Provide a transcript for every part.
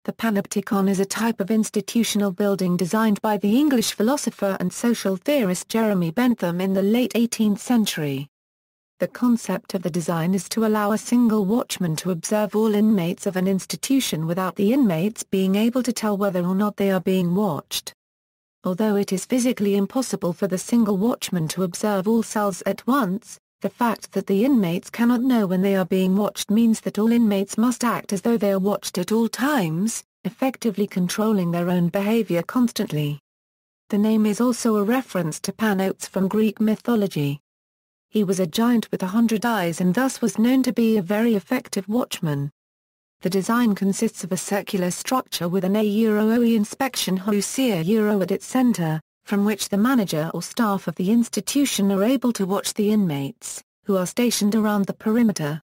The Panopticon is a type of institutional building designed by the English philosopher and social theorist Jeremy Bentham in the late 18th century. The concept of the design is to allow a single watchman to observe all inmates of an institution without the inmates being able to tell whether or not they are being watched. Although it is physically impossible for the single watchman to observe all cells at once, the fact that the inmates cannot know when they are being watched means that all inmates must act as though they are watched at all times, effectively controlling their own behaviour constantly. The name is also a reference to Panoptes from Greek mythology. He was a giant with 100 eyes and thus was known to be a very effective watchman. The design consists of a circular structure with an A-OE inspection house at its centre, from which the manager or staff of the institution are able to watch the inmates, who are stationed around the perimeter.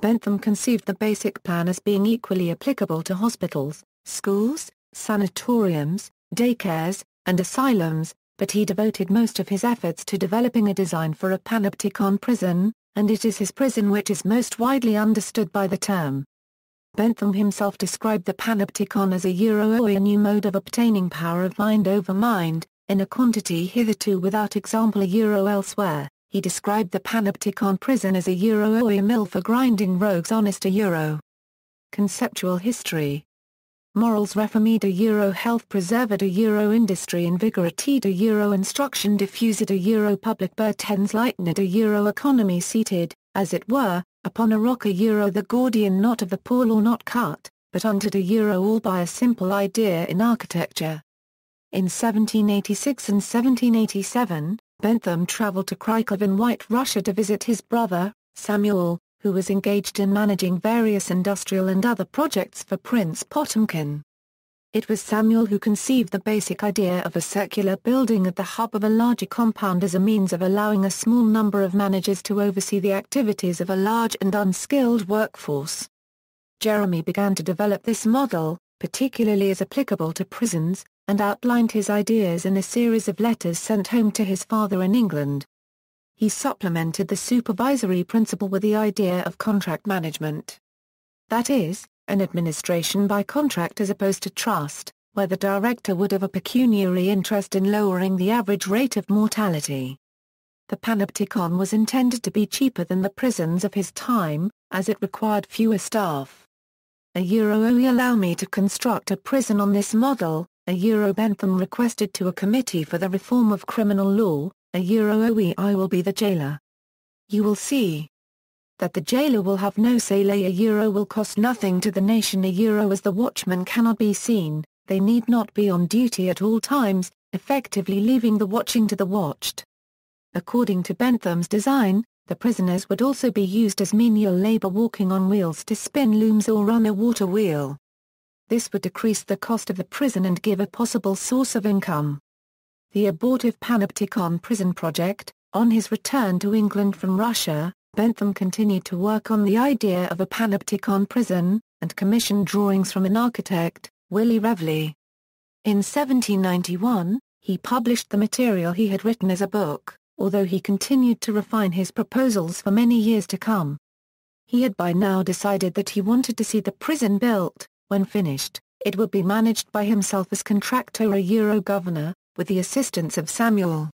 Bentham conceived the basic plan as being equally applicable to hospitals, schools, sanatoriums, daycares, and asylums, but he devoted most of his efforts to developing a design for a Panopticon prison, and it is his prison which is most widely understood by the term. Bentham himself described the Panopticon as a new mode of obtaining power of mind over mind, in a quantity hitherto without example elsewhere. He described the Panopticon prison as a mill for grinding rogues honest Conceptual history. Morals reformed health preserved industry invigorated instruction diffused public burdens lightened economy seated, as it were, upon a rock the Gordian knot of the poor or not cut, but unto all by a simple idea in architecture. In 1786 and 1787, Bentham travelled to Kraków in White Russia to visit his brother, Samuel, who was engaged in managing various industrial and other projects for Prince Potemkin. It was Samuel who conceived the basic idea of a circular building at the hub of a larger compound as a means of allowing a small number of managers to oversee the activities of a large and unskilled workforce. Jeremy began to develop this model, particularly as applicable to prisons, and outlined his ideas in a series of letters sent home to his father in England. He supplemented the supervisory principle with the idea of contract management. That is, an administration by contract as opposed to trust, where the director would have a pecuniary interest in lowering the average rate of mortality. The Panopticon was intended to be cheaper than the prisons of his time, as it required fewer staff. Allow me to construct a prison on this model, Bentham requested to a committee for the reform of criminal law, I will be the jailer. You will see that the jailer will have no say. Will cost nothing to the nation. As the watchman cannot be seen, they need not be on duty at all times, effectively leaving the watching to the watched. According to Bentham's design, the prisoners would also be used as menial labor walking on wheels to spin looms or run a water wheel. This would decrease the cost of the prison and give a possible source of income. The abortive Panopticon prison project. On his return to England from Russia, Bentham continued to work on the idea of a Panopticon prison, and commissioned drawings from an architect, Willy Revely. In 1791, he published the material he had written as a book, although he continued to refine his proposals for many years to come. He had by now decided that he wanted to see the prison built. When finished, it would be managed by himself as contractor governor, with the assistance of Samuel.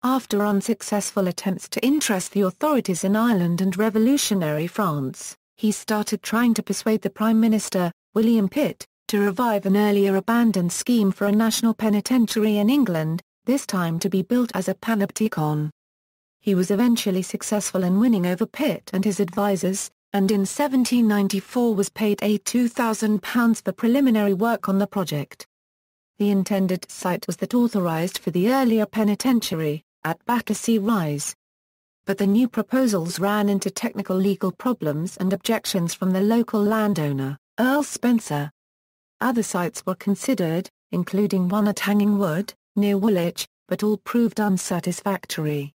After unsuccessful attempts to interest the authorities in Ireland and revolutionary France, he started trying to persuade the Prime Minister, William Pitt, to revive an earlier abandoned scheme for a national penitentiary in England, this time to be built as a Panopticon. He was eventually successful in winning over Pitt and his advisers, and in 1794 was paid £2,000 for preliminary work on the project. The intended site was that authorised for the earlier penitentiary, at Battersea Rise. But the new proposals ran into technical legal problems and objections from the local landowner, Earl Spencer. Other sites were considered, including one at Hanging Wood, near Woolwich, but all proved unsatisfactory.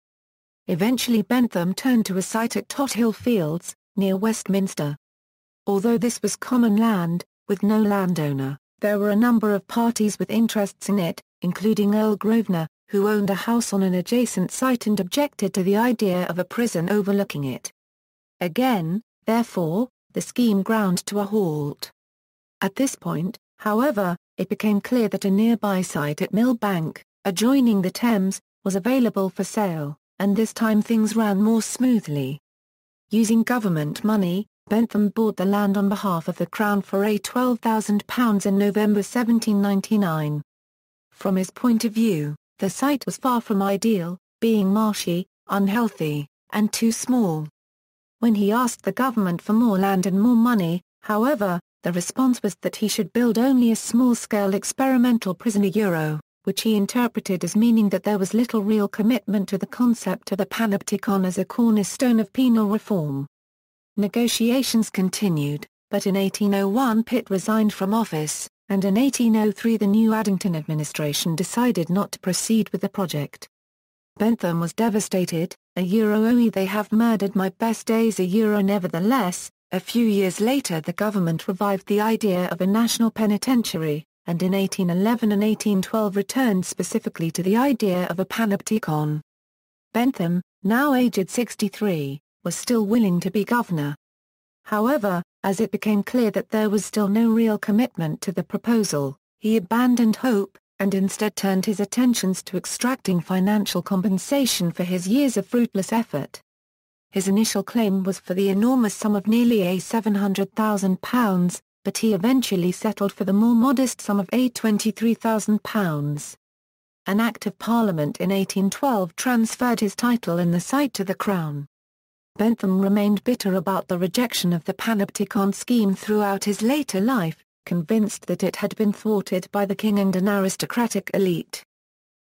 Eventually Bentham turned to a site at Tothill Fields, near Westminster. Although this was common land, with no landowner, there were a number of parties with interests in it, including Earl Grosvenor, who owned a house on an adjacent site and objected to the idea of a prison overlooking it. Again, therefore, the scheme ground to a halt. At this point, however, it became clear that a nearby site at Millbank, adjoining the Thames, was available for sale, and this time things ran more smoothly. Using government money, Bentham bought the land on behalf of the Crown for £12,000 in November 1799. From his point of view, the site was far from ideal, being marshy, unhealthy, and too small. When he asked the government for more land and more money, however, the response was that he should build only a small-scale experimental prison which he interpreted as meaning that there was little real commitment to the concept of the Panopticon as a cornerstone of penal reform. Negotiations continued, but in 1801 Pitt resigned from office, and in 1803 the new Addington administration decided not to proceed with the project. Bentham was devastated. "Oh, they have murdered my best days." Nevertheless, a few years later the government revived the idea of a national penitentiary, and in 1811 and 1812 returned specifically to the idea of a panopticon. Bentham, now aged 63, was still willing to be governor. However, as it became clear that there was still no real commitment to the proposal, he abandoned hope, and instead turned his attentions to extracting financial compensation for his years of fruitless effort. His initial claim was for the enormous sum of nearly £700,000, but he eventually settled for the more modest sum of £23,000. An Act of Parliament in 1812 transferred his title and the site to the Crown. Bentham remained bitter about the rejection of the Panopticon scheme throughout his later life, convinced that it had been thwarted by the king and an aristocratic elite.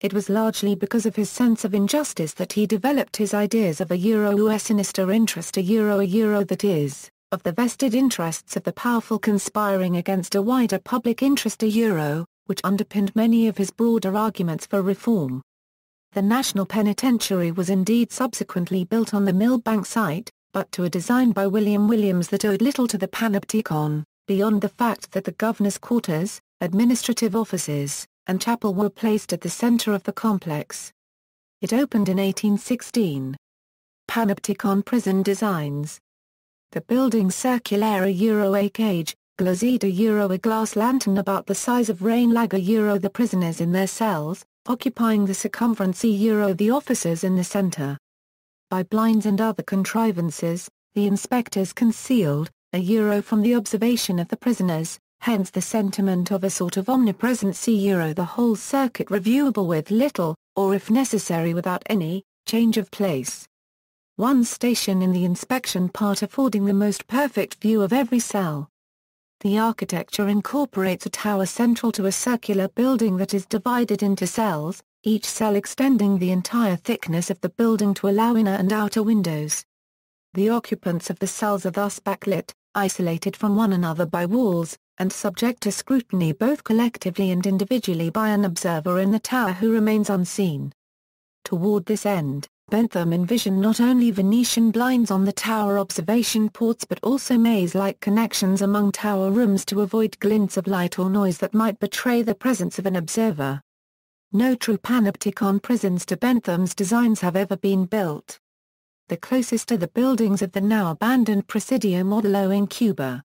It was largely because of his sense of injustice that he developed his ideas of a sinister interest, that is, of the vested interests of the powerful conspiring against a wider public interest, which underpinned many of his broader arguments for reform. The National Penitentiary was indeed subsequently built on the Millbank site, but to a design by William Williams that owed little to the Panopticon, beyond the fact that the governor's quarters, administrative offices, and chapel were placed at the centre of the complex. It opened in 1816. Panopticon prison designs. The building's circular a cage, glazed a glass lantern about the size of rain lag the prisoners in their cells, occupying the circumference the officers in the centre. By blinds and other contrivances, the inspectors concealed from the observation of the prisoners, hence the sentiment of a sort of omnipresence the whole circuit reviewable with little, or if necessary without any, change of place. One station in the inspection part affording the most perfect view of every cell. The architecture incorporates a tower central to a circular building that is divided into cells, each cell extending the entire thickness of the building to allow inner and outer windows. The occupants of the cells are thus backlit, isolated from one another by walls, and subject to scrutiny both collectively and individually by an observer in the tower who remains unseen. Toward this end, Bentham envisioned not only Venetian blinds on the tower observation ports but also maze-like connections among tower rooms to avoid glints of light or noise that might betray the presence of an observer. No true Panopticon prisons to Bentham's designs have ever been built. The closest are the buildings of the now abandoned Presidio Modulo in Cuba.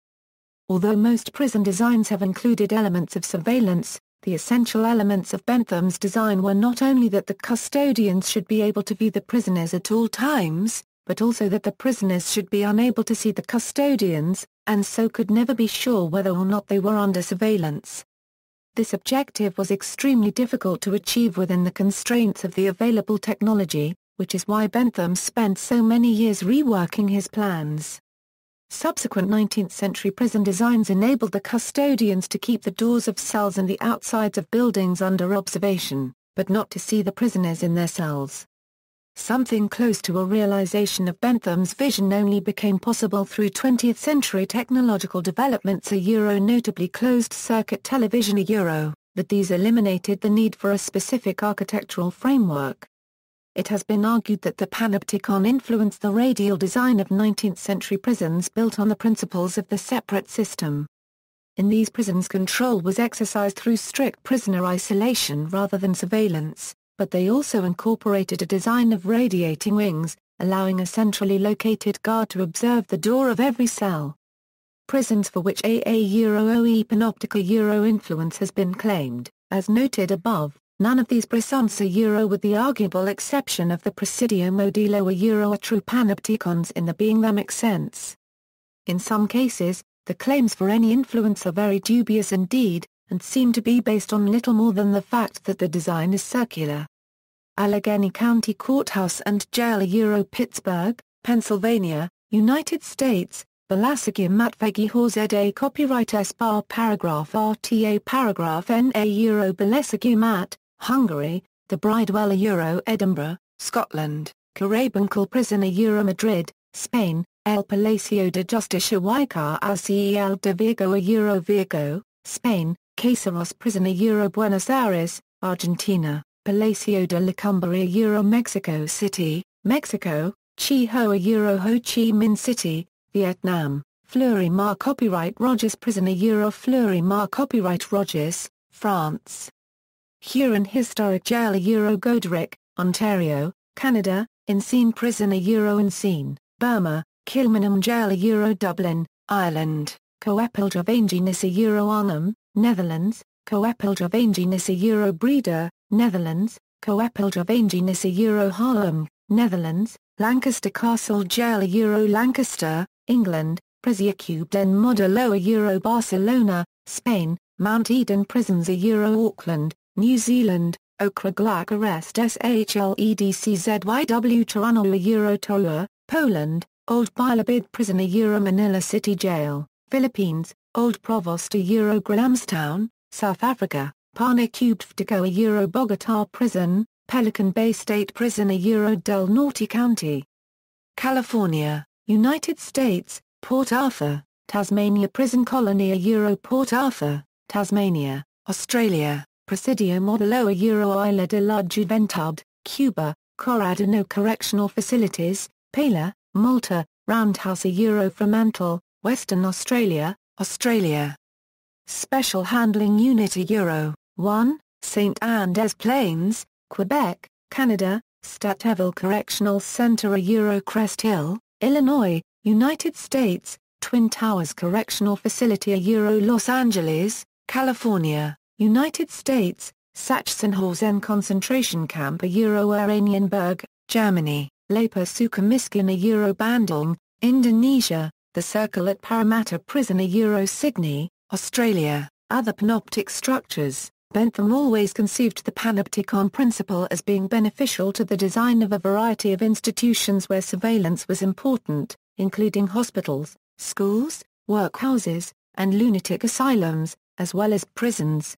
Although most prison designs have included elements of surveillance, the essential elements of Bentham's design were not only that the custodians should be able to view the prisoners at all times, but also that the prisoners should be unable to see the custodians, and so could never be sure whether or not they were under surveillance. This objective was extremely difficult to achieve within the constraints of the available technology, which is why Bentham spent so many years reworking his plans. Subsequent 19th-century prison designs enabled the custodians to keep the doors of cells and the outsides of buildings under observation, but not to see the prisoners in their cells. Something close to a realization of Bentham's vision only became possible through 20th-century technological developments notably closed-circuit television that these eliminated the need for a specific architectural framework. It has been argued that the Panopticon influenced the radial design of 19th-century prisons built on the principles of the separate system. In these prisons control was exercised through strict prisoner isolation rather than surveillance, but they also incorporated a design of radiating wings, allowing a centrally located guard to observe the door of every cell. prisons for which AA-OE Panoptica influence has been claimed. As noted above, none of these prisons with the arguable exception of the Presidio Modelo are true Panopticons in the being that makes sense. In some cases, the claims for any influence are very dubious indeed, and seem to be based on little more than the fact that the design is circular. Allegheny County Courthouse and Jail Pittsburgh, Pennsylvania, United States, Balasagium Matvegi Horzeda Copyright S bar paragraph RTA paragraph NA Balasagium at, Hungary, the Bridewell Edinburgh, Scotland, Carabanchel Prison Madrid, Spain, El Palacio de Justicia Huaycar Alcel de Vigo Vigo, Spain, Caseros Prison Buenos Aires, Argentina, Palacio de la Cumbria Mexico City, Mexico, Chi Hoa Ho Chi Minh City, Vietnam, Fleury Mar Copyright Rogers Prison Fleury Mar Copyright Rogers, France. Huron Historic Jail Goderic, Ontario, Canada, Insane Prison Insane, Burma, Kilmainham Jail Dublin, Ireland, Coepilge of Angenis Arnhem, Netherlands, Coepilge of Angenis Breda, Netherlands, Coepilge of Angenis Haarlem, Netherlands, Lancaster Castle Jail Lancaster, England, Presidio den Modelo Barcelona, Spain, Mount Eden Prisons Auckland, New Zealand, Okruglag Arrest SHLEDCZYW Toronto Toa, Poland, Old Bilibid Prison Manila City Jail, Philippines, Old Provost Grahamstown, South Africa, Pana Cubetico Bogota Prison, Pelican Bay State Prison Del Norte County. California, United States, Port Arthur, Tasmania Prison Colony Port Arthur, Tasmania, Australia, Presidio Modelo Isla de la Juventud, Cuba, Corradino Correctional Facilities, Pala, Malta, Roundhouse Fremantle, Western Australia, Australia. Special Handling Unit 1, St. Andes Plains, Quebec, Canada, Strateville Correctional Centre Crest Hill, Illinois, United States, Twin Towers Correctional Facility Los Angeles, California, United States, Sachsenhausen Concentration Camp Oranienburg, Germany, Leper Sukamiskin Bandung, Indonesia, The Circle at Parramatta Prison Sydney, Australia. Other panoptic structures. Bentham always conceived the Panopticon principle as being beneficial to the design of a variety of institutions where surveillance was important, including hospitals, schools, workhouses, and lunatic asylums, as well as prisons.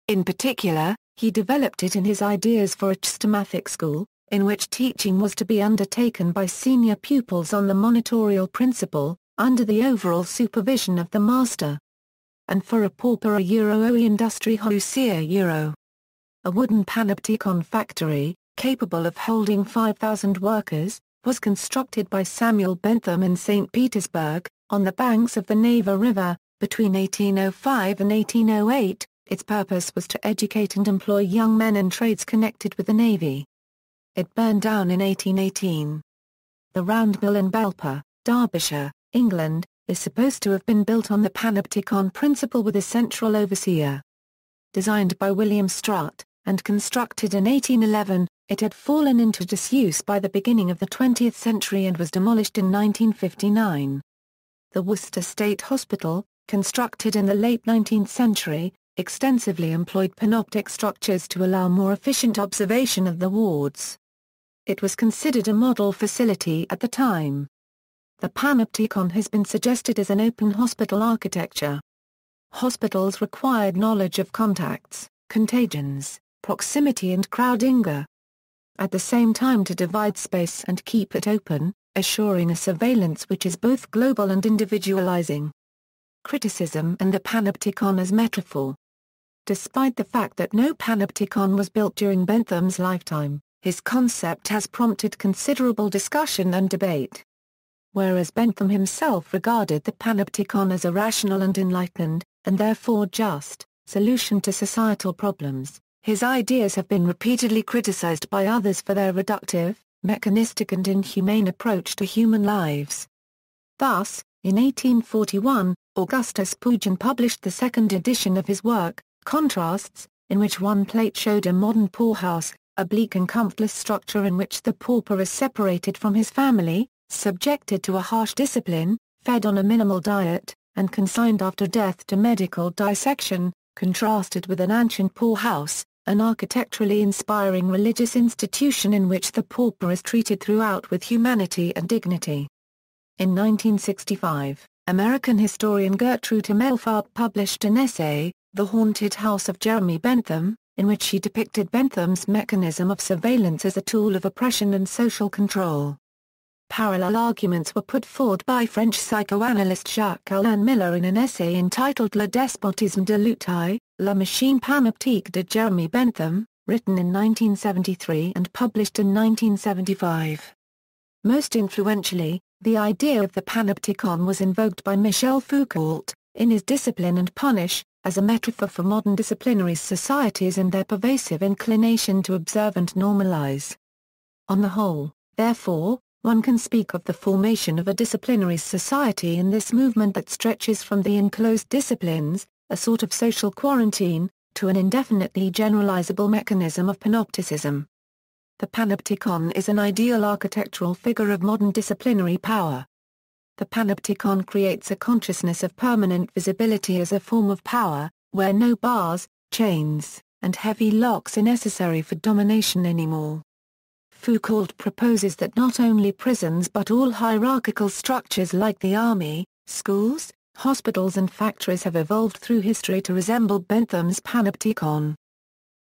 In particular, he developed it in his ideas for a systematic school, in which teaching was to be undertaken by senior pupils on the monitorial principle, under the overall supervision of the master. And for a pauper oe industry housia A wooden Panopticon factory, capable of holding 5,000 workers, was constructed by Samuel Bentham in St. Petersburg, on the banks of the Neva River, between 1805 and 1808. Its purpose was to educate and employ young men in trades connected with the Navy. It burned down in 1818. The Round Mill in Belper, Derbyshire, England, is supposed to have been built on the Panopticon principle with a central overseer. Designed by William Strutt, and constructed in 1811, it had fallen into disuse by the beginning of the 20th century and was demolished in 1959. The Worcester State Hospital, constructed in the late 19th century, extensively employed panoptic structures to allow more efficient observation of the wards. It was considered a model facility at the time. The Panopticon has been suggested as an open hospital architecture. Hospitals required knowledge of contacts, contagions, proximity and crowding. At the same time to divide space and keep it open, assuring a surveillance which is both global and individualizing. Criticism and the Panopticon as metaphor. Despite the fact that no Panopticon was built during Bentham's lifetime, his concept has prompted considerable discussion and debate. Whereas Bentham himself regarded the Panopticon as a rational and enlightened, and therefore just, solution to societal problems, his ideas have been repeatedly criticized by others for their reductive, mechanistic and inhumane approach to human lives. Thus, In 1841, Augustus Pugin published the second edition of his work, Contrasts, in which one plate showed a modern poorhouse, a bleak and comfortless structure in which the pauper is separated from his family, subjected to a harsh discipline, fed on a minimal diet, and consigned after death to medical dissection, contrasted with an ancient poorhouse, an architecturally inspiring religious institution in which the pauper is treated throughout with humanity and dignity. In 1965, American historian Gertrude Himmelfarb published an essay, The Haunted House of Jeremy Bentham, in which she depicted Bentham's mechanism of surveillance as a tool of oppression and social control. Parallel arguments were put forward by French psychoanalyst Jacques-Alain Miller in an essay entitled Le despotisme de l'outil, la machine panoptique de Jeremy Bentham, written in 1973 and published in 1975. Most influentially, the idea of the Panopticon was invoked by Michel Foucault, in his Discipline and Punish, as a metaphor for modern disciplinary societies and their pervasive inclination to observe and normalize. On the whole, therefore, one can speak of the formation of a disciplinary society in this movement that stretches from the enclosed disciplines, a sort of social quarantine, to an indefinitely generalizable mechanism of panopticism. The Panopticon is an ideal architectural figure of modern disciplinary power. The Panopticon creates a consciousness of permanent visibility as a form of power, where no bars, chains, and heavy locks are necessary for domination anymore. Foucault proposes that not only prisons but all hierarchical structures like the army, schools, hospitals and factories have evolved through history to resemble Bentham's Panopticon.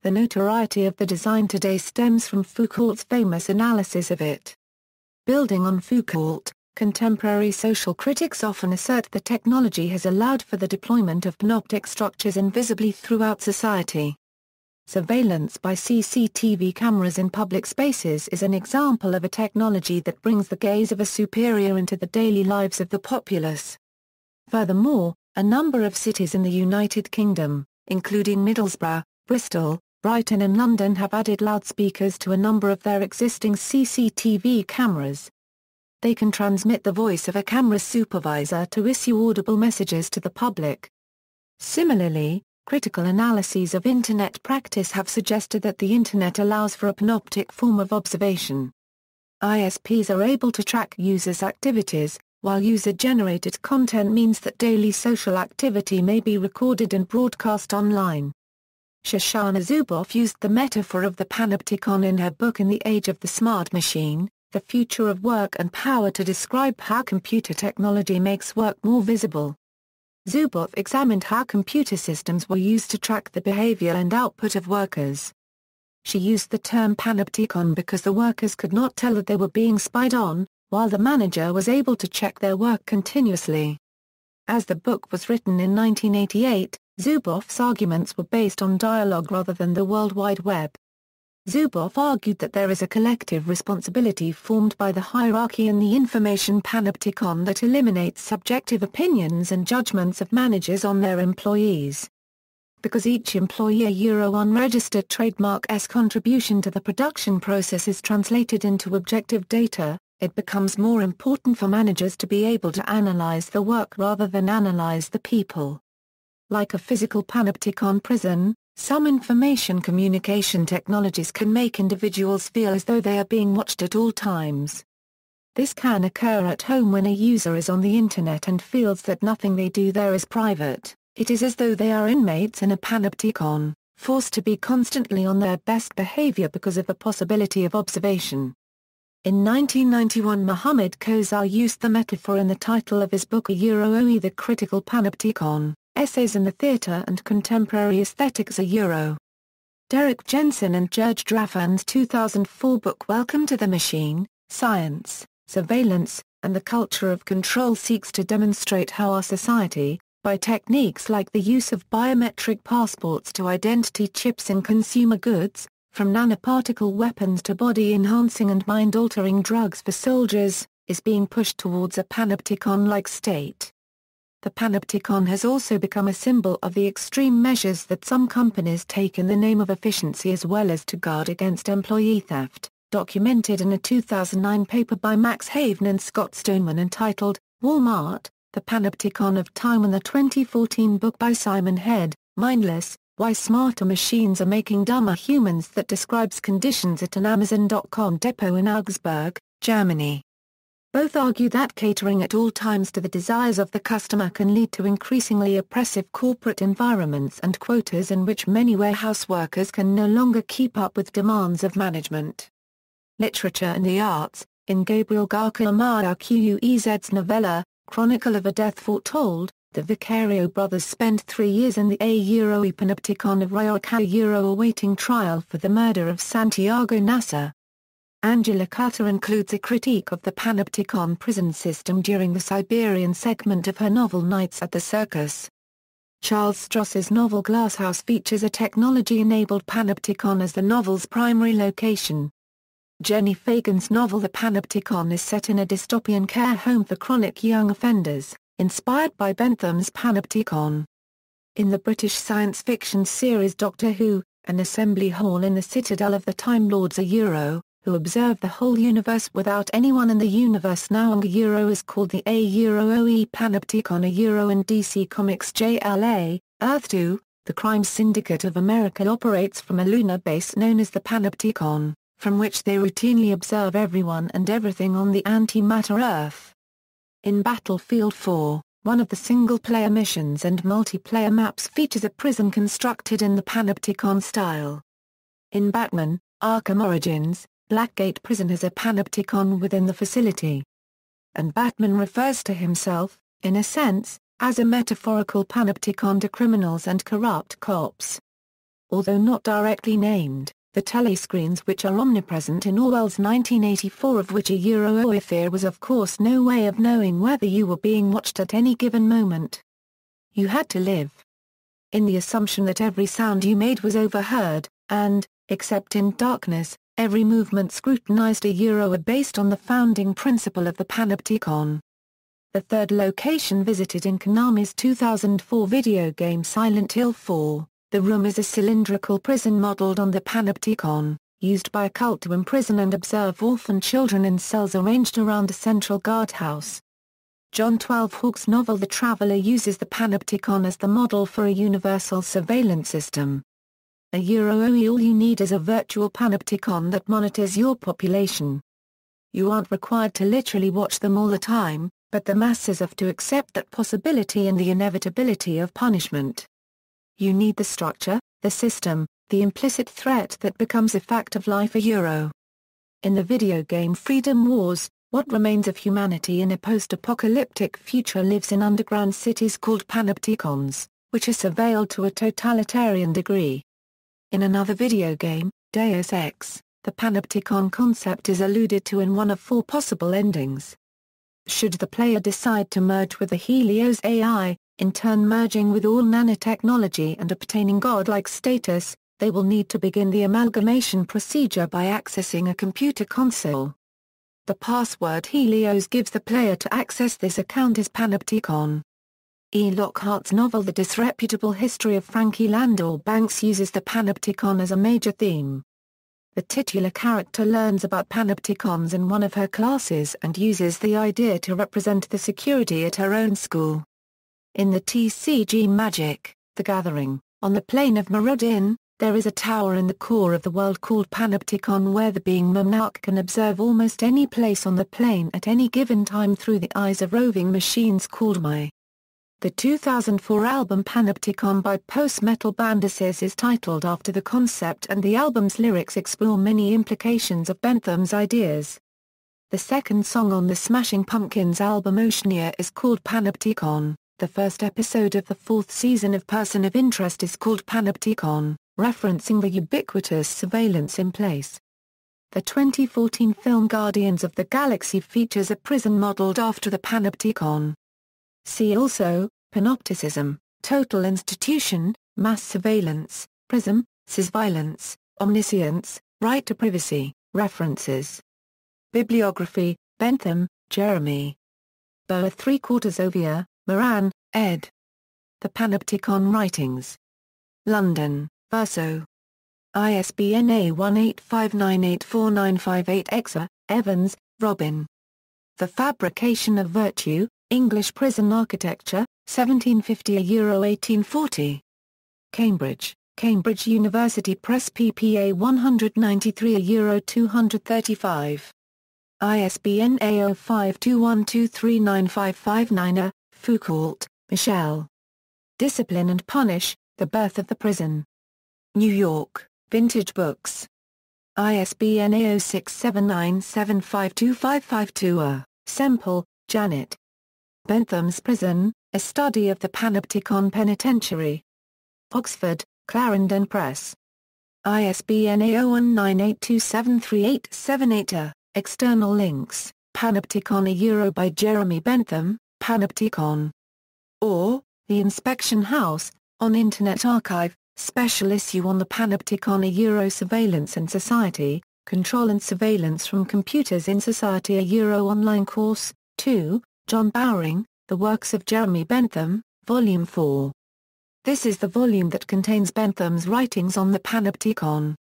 The notoriety of the design today stems from Foucault's famous analysis of it. Building on Foucault, contemporary social critics often assert that technology has allowed for the deployment of panoptic structures invisibly throughout society. Surveillance by CCTV cameras in public spaces is an example of a technology that brings the gaze of a superior into the daily lives of the populace. Furthermore, a number of cities in the United Kingdom, including Middlesbrough, Bristol, Brighton and London, have added loudspeakers to a number of their existing CCTV cameras. They can transmit the voice of a camera supervisor to issue audible messages to the public. Similarly, critical analyses of Internet practice have suggested that the Internet allows for a panoptic form of observation. ISPs are able to track users' activities, while user-generated content means that daily social activity may be recorded and broadcast online. Shoshana Zuboff used the metaphor of the Panopticon in her book In the Age of the Smart Machine, The Future of Work and Power to describe how computer technology makes work more visible. Zuboff examined how computer systems were used to track the behavior and output of workers. She used the term panopticon because the workers could not tell that they were being spied on, while the manager was able to check their work continuously. As the book was written in 1988, Zuboff's arguments were based on dialogue rather than the World Wide Web. Zuboff argued that there is a collective responsibility formed by the hierarchy in the information panopticon that eliminates subjective opinions and judgments of managers on their employees. Because each employee unregistered trademark's contribution to the production process is translated into objective data, it becomes more important for managers to be able to analyze the work rather than analyze the people. Like a physical panopticon prison, some information communication technologies can make individuals feel as though they are being watched at all times. This can occur at home when a user is on the Internet and feels that nothing they do there is private. It is as though they are inmates in a panopticon, forced to be constantly on their best behavior because of the possibility of observation. In 1991, Mohammed Kozar used the metaphor in the title of his book OE The Critical Panopticon, Essays in the Theatre and Contemporary Aesthetics Derek Jensen and George Draffan's 2004 book Welcome to the Machine, Science, Surveillance, and the Culture of Control seeks to demonstrate how our society, by techniques like the use of biometric passports to identity chips in consumer goods, from nanoparticle weapons to body-enhancing and mind-altering drugs for soldiers, is being pushed towards a panopticon-like state. The panopticon has also become a symbol of the extreme measures that some companies take in the name of efficiency as well as to guard against employee theft, documented in a 2009 paper by Max Haven and Scott Stoneman entitled, Walmart, The Panopticon of Time, and the 2014 book by Simon Head, Mindless: Why Smarter Machines Are Making Dumber Humans, that describes conditions at an Amazon.com depot in Augsburg, Germany. Both argue that catering at all times to the desires of the customer can lead to increasingly oppressive corporate environments and quotas in which many warehouse workers can no longer keep up with demands of management. Literature and the arts. In Gabriel Garcia Marquez's novella, Chronicle of a Death Foretold, the Vicario brothers spend 3 years in the Panopticon of Rioja awaiting trial for the murder of Santiago Nasser. Angela Carter includes a critique of the Panopticon prison system during the Siberian segment of her novel Nights at the Circus. Charles Stross's novel Glasshouse features a technology-enabled Panopticon as the novel's primary location. Jenny Fagan's novel The Panopticon is set in a dystopian care home for chronic young offenders, inspired by Bentham's Panopticon. In the British science fiction series Doctor Who, an assembly hall in the citadel of the Time Lords who observe the whole universe without anyone in the universe knowing is called the OE Panopticon in DC Comics JLA, Earth 2, the crime syndicate of America operates from a lunar base known as the Panopticon, from which they routinely observe everyone and everything on the antimatter Earth. In Battlefield 4, one of the single-player missions and multiplayer maps features a prison constructed in the Panopticon style. In Batman: Arkham Origins, Blackgate Prison has a Panopticon within the facility. And Batman refers to himself, in a sense, as a metaphorical Panopticon to criminals and corrupt cops. Although not directly named, the telescreens which are omnipresent in Orwell's 1984, of which if there was of course no way of knowing whether you were being watched at any given moment. You had to live in the assumption that every sound you made was overheard, and, except in darkness, every movement scrutinized based on the founding principle of the Panopticon. The third location visited in Konami's 2004 video game Silent Hill 4, the room is a cylindrical prison modeled on the Panopticon, used by a cult to imprison and observe orphan children in cells arranged around a central guardhouse. John 12 Hawke's novel The Traveller uses the Panopticon as the model for a universal surveillance system. All you need is a virtual Panopticon that monitors your population. You aren't required to literally watch them all the time, but the masses have to accept that possibility and the inevitability of punishment. You need the structure, the system, the implicit threat that becomes a fact of life. In the video game Freedom Wars, what remains of humanity in a post-apocalyptic future lives in underground cities called Panopticons, which are surveilled to a totalitarian degree. In another video game, Deus Ex, the Panopticon concept is alluded to in one of 4 possible endings. Should the player decide to merge with the Helios AI, in turn merging with all nanotechnology and obtaining godlike status, they will need to begin the amalgamation procedure by accessing a computer console. The password Helios gives the player to access this account is Panopticon. E. Lockhart's novel The Disreputable History of Frankie Landau Banks uses the Panopticon as a major theme. The titular character learns about Panopticons in one of her classes and uses the idea to represent the security at her own school. In the TCG Magic: The Gathering, on the plane of Merodin, there is a tower in the core of the world called Panopticon where the being monarch can observe almost any place on the plane at any given time through the eyes of roving machines called My. The 2004 album Panopticon by post-metal band Assis is titled after the concept, and the album's lyrics explore many implications of Bentham's ideas. The second song on the Smashing Pumpkins album Oceania is called Panopticon. The first episode of the 4th season of Person of Interest is called Panopticon, referencing the ubiquitous surveillance in place. The 2014 film Guardians of the Galaxy features a prison modeled after the Panopticon. See also, Panopticism, Total Institution, Mass Surveillance, Prism, Cisviolence, Omniscience, Right to Privacy. References. Bibliography: Bentham, Jeremy. Boer 3/4 Ovia, Moran, ed. The Panopticon Writings. London, Verso. ISBN A1859849588-Exa, Evans, Robin. The Fabrication of Virtue, English Prison Architecture, 1750 Euro 1840. Cambridge, Cambridge University Press PPA 193 Euro 235. ISBN A0521239559. Foucault, Michel. Discipline and Punish, The Birth of the Prison. New York, Vintage Books. ISBN A0679752552. Semple, Janet. Bentham's Prison, A Study of the Panopticon Penitentiary. Oxford, Clarendon Press. ISBN A0198273878. External links, Panopticon a Euro by Jeremy Bentham, Panopticon. Or, The Inspection House, on Internet Archive, special issue on the Panopticon a Euro Surveillance and Society, Control and Surveillance from Computers in Society a Euro online course, 2, John Bowring, The Works of Jeremy Bentham, Volume 4. This is the volume that contains Bentham's writings on the Panopticon.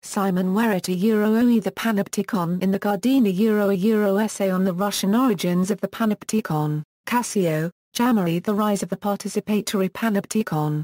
Simon Werrett a Euro OE The Panopticon in the Gardena Euro a Euro essay on the Russian origins of the Panopticon, Cassio, Jammery The Rise of the Participatory Panopticon.